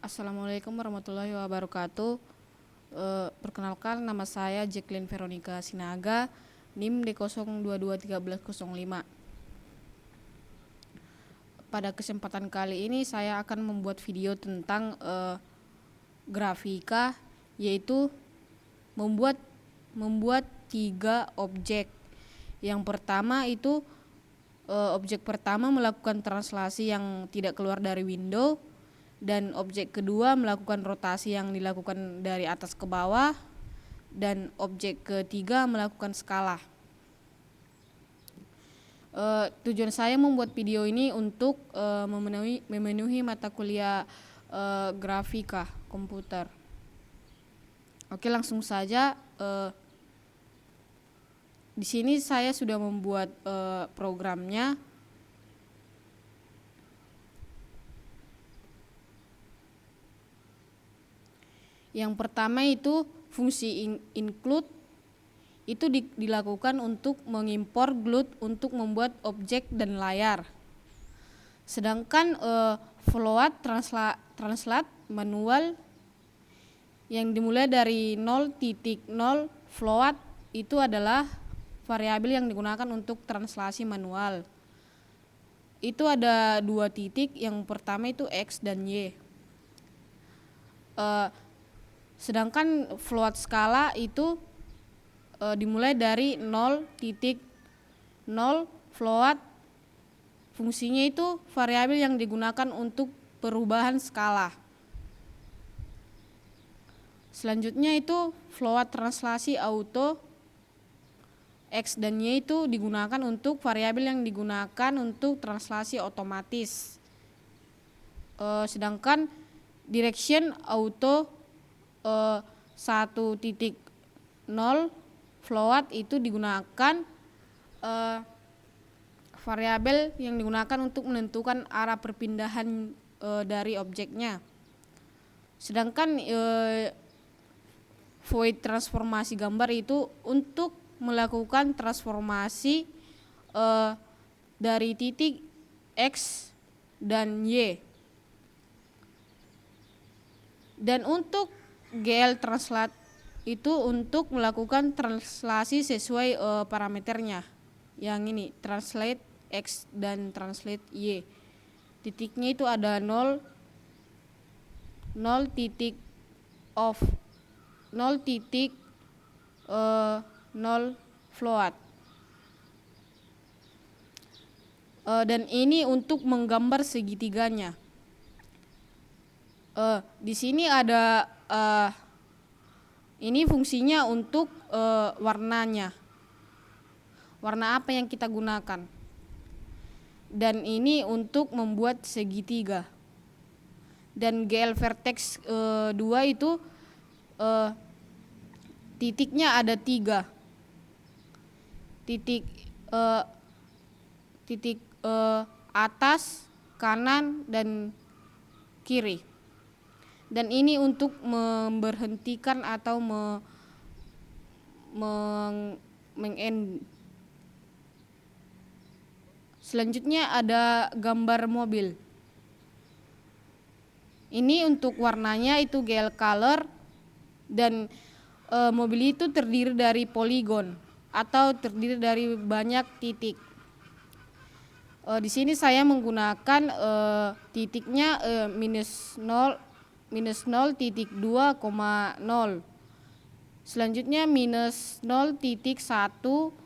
Assalamualaikum warahmatullahi wabarakatuh. Perkenalkan, nama saya Jacqueline Veronica Sinaga, NIM D02231105. Pada kesempatan kali ini saya akan membuat video tentang grafika, yaitu membuat 3 objek. Yang pertama itu objek pertama melakukan translasi yang tidak keluar dari window, dan objek kedua melakukan rotasi yang dilakukan dari atas ke bawah, dan objek ketiga melakukan skala. Tujuan saya membuat video ini untuk memenuhi mata kuliah grafika komputer. Oke, langsung saja. Di sini saya sudah membuat programnya. Yang pertama itu fungsi include, itu dilakukan untuk mengimpor GLUT untuk membuat objek dan layar. Sedangkan float translate manual yang dimulai dari 0.0 float itu adalah variabel yang digunakan untuk translasi manual. Itu ada 2 titik, yang pertama itu X dan Y. Sedangkan float skala itu dimulai dari 0.0 float, fungsinya itu variabel yang digunakan untuk perubahan skala. Selanjutnya itu float translasi auto, X dan Y itu digunakan untuk variabel yang digunakan untuk translasi otomatis. Sedangkan direction auto 1.0 float itu digunakan variabel yang digunakan untuk menentukan arah perpindahan dari objeknya. Sedangkan void transformasi gambar itu untuk melakukan transformasi dari titik X dan Y. Dan untuk GL translate itu untuk melakukan translasi sesuai parameternya. Yang ini translate X dan translate Y. Titiknya itu ada 0 titik off, 0 titik 0 float. Dan ini untuk menggambar segitiganya. Di sini ada ini fungsinya untuk warnanya. Warna apa yang kita gunakan. Dan ini untuk membuat segitiga. Dan GL vertex 2 itu titiknya ada 3. Titik atas, kanan, dan kiri. Dan ini untuk memberhentikan atau meng-end. Selanjutnya ada gambar mobil. Ini untuk warnanya itu GL color, dan mobil itu terdiri dari poligon atau terdiri dari banyak titik. Di sini saya menggunakan titiknya minus 0.2,0. Selanjutnya minus 0.1 0.2.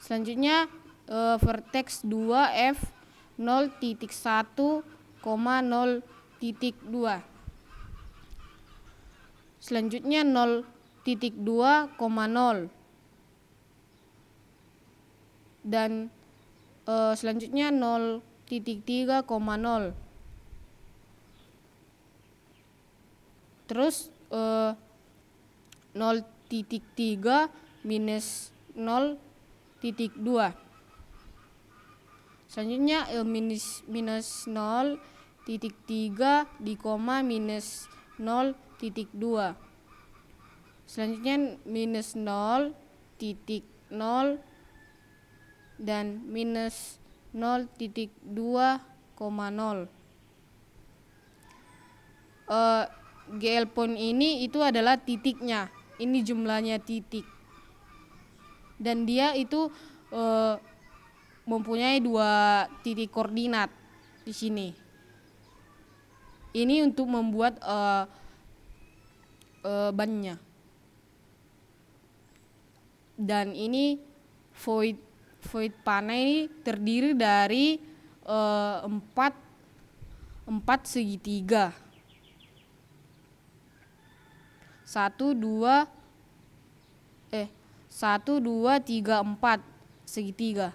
Selanjutnya vertex 2 F 0.1,0.2. Selanjutnya 0.2,0. Dan selanjutnya 0.3,0. Terus 0.3 minus 0.2. Selanjutnya minus 0.3 di koma minus 0.2. Selanjutnya minus 0.0 dan minus 0.2,0. GL point ini itu adalah titiknya, ini jumlahnya titik, dan dia itu mempunyai 2 titik koordinat di sini. Ini untuk membuat bannya. Dan ini void panah ini terdiri dari 4 segitiga. 1 2 3 4 segitiga,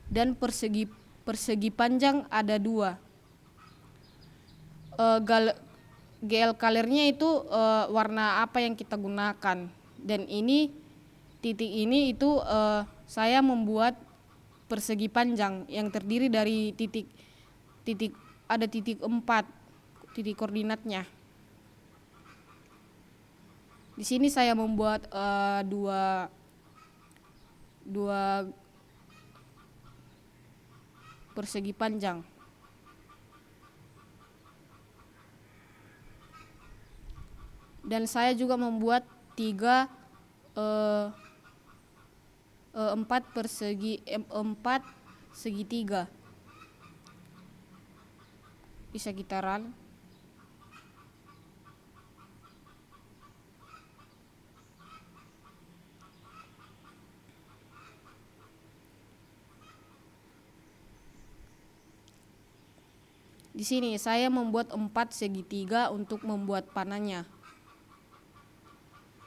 dan persegi panjang ada 2. GL colornya itu warna apa yang kita gunakan, dan ini titik ini itu saya membuat persegi panjang yang terdiri dari titik ada titik 4 titik koordinatnya. Di sini saya membuat dua persegi panjang. Dan saya juga membuat 4 segitiga. Bisa kita run. Di sini saya membuat 4 segitiga untuk membuat panahnya.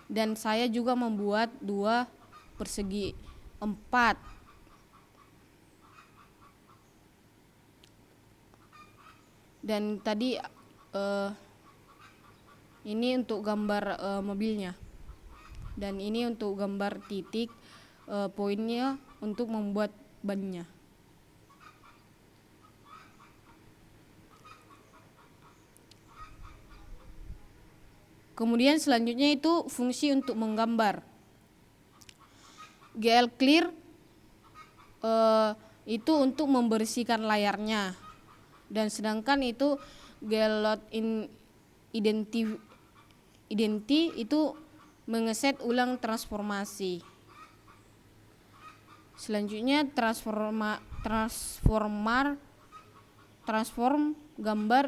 Dan saya juga membuat 2 persegi 4. Dan tadi ini untuk gambar mobilnya. Dan ini untuk gambar titik poinnya untuk membuat bannya. Kemudian selanjutnya itu fungsi untuk menggambar. GL clear itu untuk membersihkan layarnya, dan sedangkan itu GL load in identity itu mengeset ulang transformasi. Selanjutnya transform gambar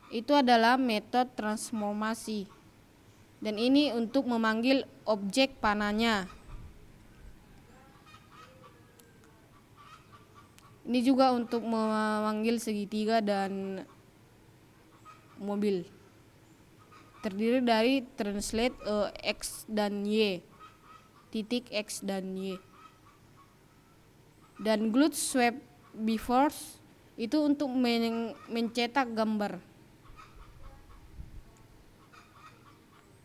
itu adalah metode transformasi, dan ini untuk memanggil objek panahnya. Ini juga untuk memanggil segitiga dan mobil. Terdiri dari translate X dan Y, titik X dan Y. Dan glued swap before itu untuk mencetak gambar.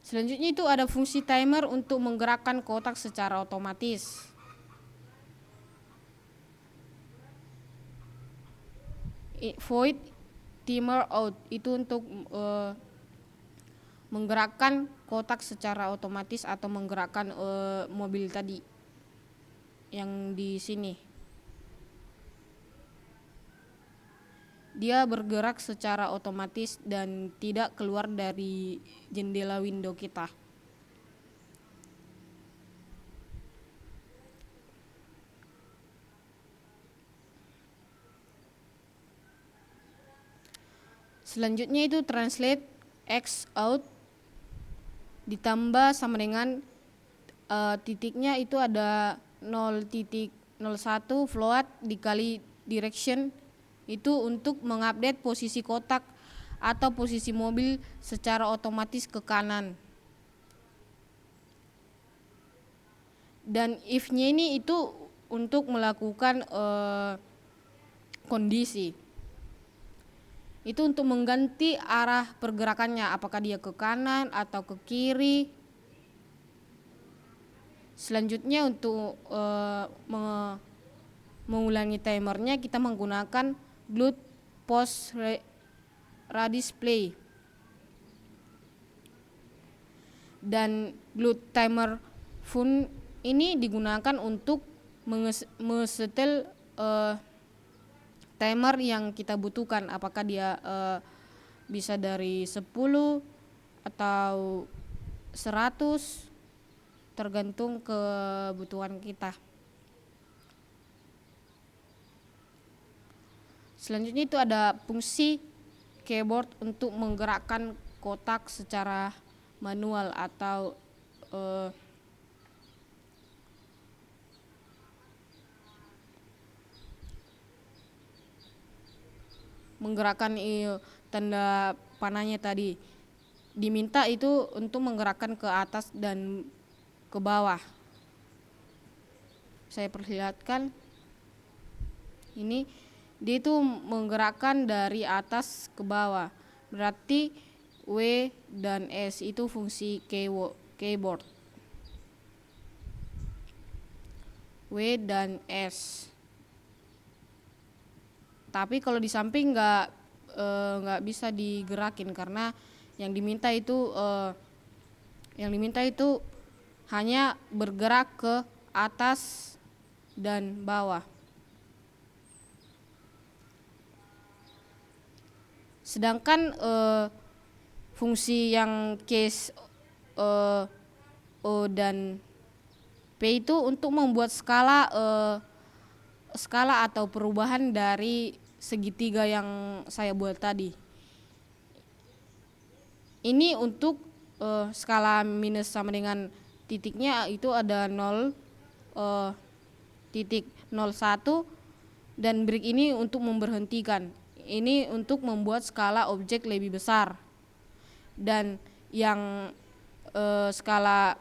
Selanjutnya itu ada fungsi timer untuk menggerakkan kotak secara otomatis. Void timer out itu untuk menggerakkan kotak secara otomatis atau menggerakkan mobil tadi yang di sini. Dia bergerak secara otomatis dan tidak keluar dari jendela window kita. Selanjutnya itu translate X out ditambah sama dengan titiknya itu ada 0.01 float dikali direction, itu untuk mengupdate posisi kotak atau posisi mobil secara otomatis ke kanan. Dan if-nya ini itu untuk melakukan kondisi. Itu untuk mengganti arah pergerakannya, apakah dia ke kanan atau ke kiri. Selanjutnya untuk mengulangi timernya kita menggunakan glued post redisplay dan glued timer ini digunakan untuk mengesetel timer yang kita butuhkan, apakah dia bisa dari 10 atau 100 tergantung kebutuhan kita. Selanjutnya itu ada fungsi keyboard untuk menggerakkan kotak secara manual atau menggerakkan tanda panahnya tadi. Diminta itu untuk menggerakkan ke atas dan ke bawah. Saya perlihatkan. Ini dia itu menggerakkan dari atas ke bawah. Berarti W dan S itu fungsi keyboard. W dan S. Tapi kalau di samping nggak bisa digerakin karena yang diminta itu hanya bergerak ke atas dan bawah. Sedangkan fungsi yang case O dan P itu untuk membuat skala atau perubahan dari segitiga yang saya buat tadi. Ini untuk skala minus sama dengan titiknya itu ada 0.01 dan break ini untuk memberhentikan. Ini untuk membuat skala objek lebih besar. Dan yang skala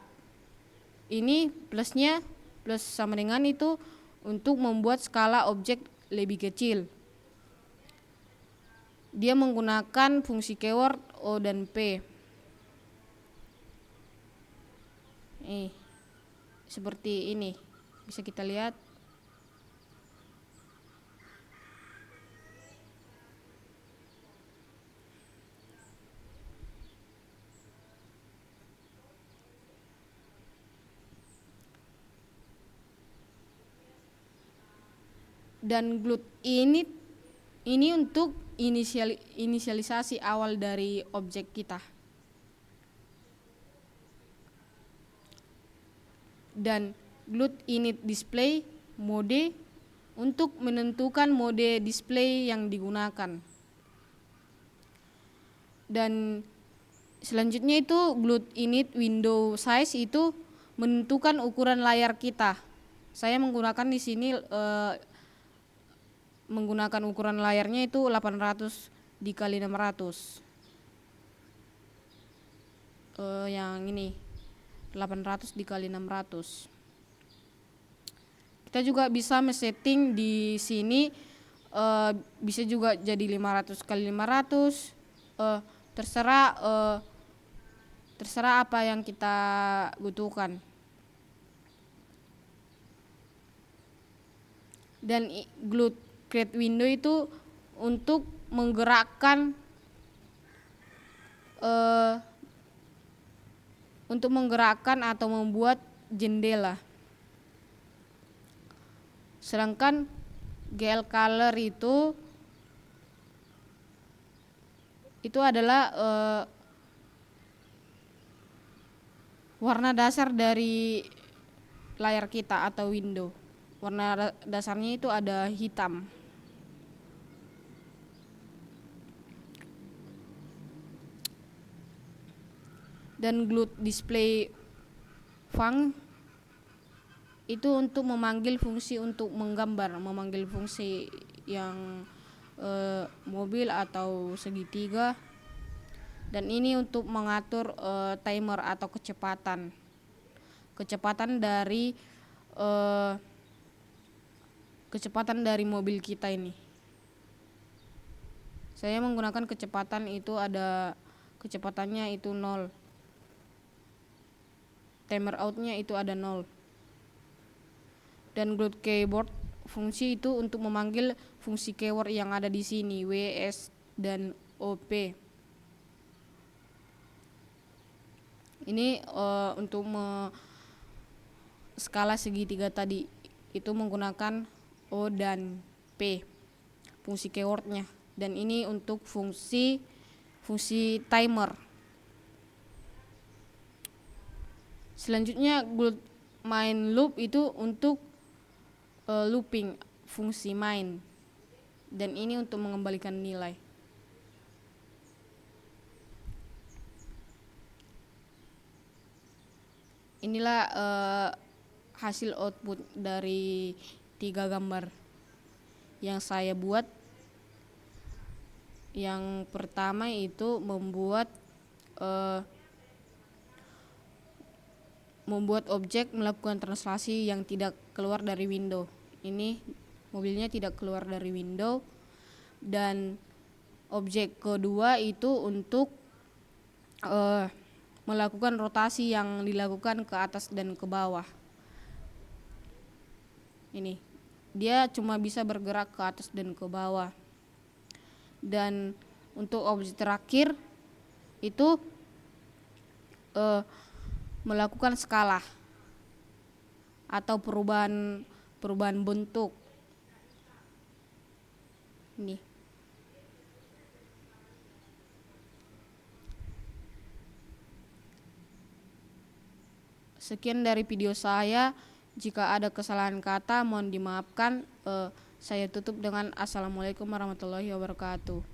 ini plusnya plus sama dengan itu untuk membuat skala objek lebih kecil. Dia menggunakan fungsi keyword O dan P. Seperti ini bisa kita lihat. Dan GLUT ini untuk inisialisasi awal dari objek kita. Dan GLUT init display mode untuk menentukan mode display yang digunakan. Dan selanjutnya itu GLUT init window size itu menentukan ukuran layar kita. Saya menggunakan di sini menggunakan ukuran layarnya itu 800 dikali 600. Yang ini 800 dikali 600. Kita juga bisa men-setting di sini bisa juga jadi 500 kali 500. Terserah apa yang kita butuhkan. Dan GLUT create window itu untuk menggerakkan atau membuat jendela. Sedangkan GL color itu adalah warna dasar dari layar kita atau window. Warna dasarnya itu ada hitam. Dan GLUT display func itu untuk memanggil fungsi untuk menggambar, memanggil fungsi yang mobil atau segitiga. Dan ini untuk mengatur timer atau kecepatan dari mobil kita ini. Saya menggunakan kecepatan itu ada kecepatannya itu 0. Timer outnya itu ada 0. Dan GLUT keyboard fungsi itu untuk memanggil fungsi keyword yang ada di sini W, S dan OP. Ini untuk skala segitiga tadi itu menggunakan O dan P fungsi keywordnya, dan ini untuk fungsi timer. Selanjutnya main loop itu untuk looping fungsi main, dan ini untuk mengembalikan nilai. Inilah hasil output dari 3 gambar yang saya buat. Yang pertama itu membuat objek melakukan translasi yang tidak keluar dari window. Ini mobilnya tidak keluar dari window. Dan objek kedua itu untuk melakukan rotasi yang dilakukan ke atas dan ke bawah. Ini dia cuma bisa bergerak ke atas dan ke bawah. Dan untuk objek terakhir itu melakukan skala atau perubahan bentuk. Ini. Sekian dari video saya. Jika ada kesalahan kata mohon dimaafkan. Saya tutup dengan assalamualaikum warahmatullahi wabarakatuh.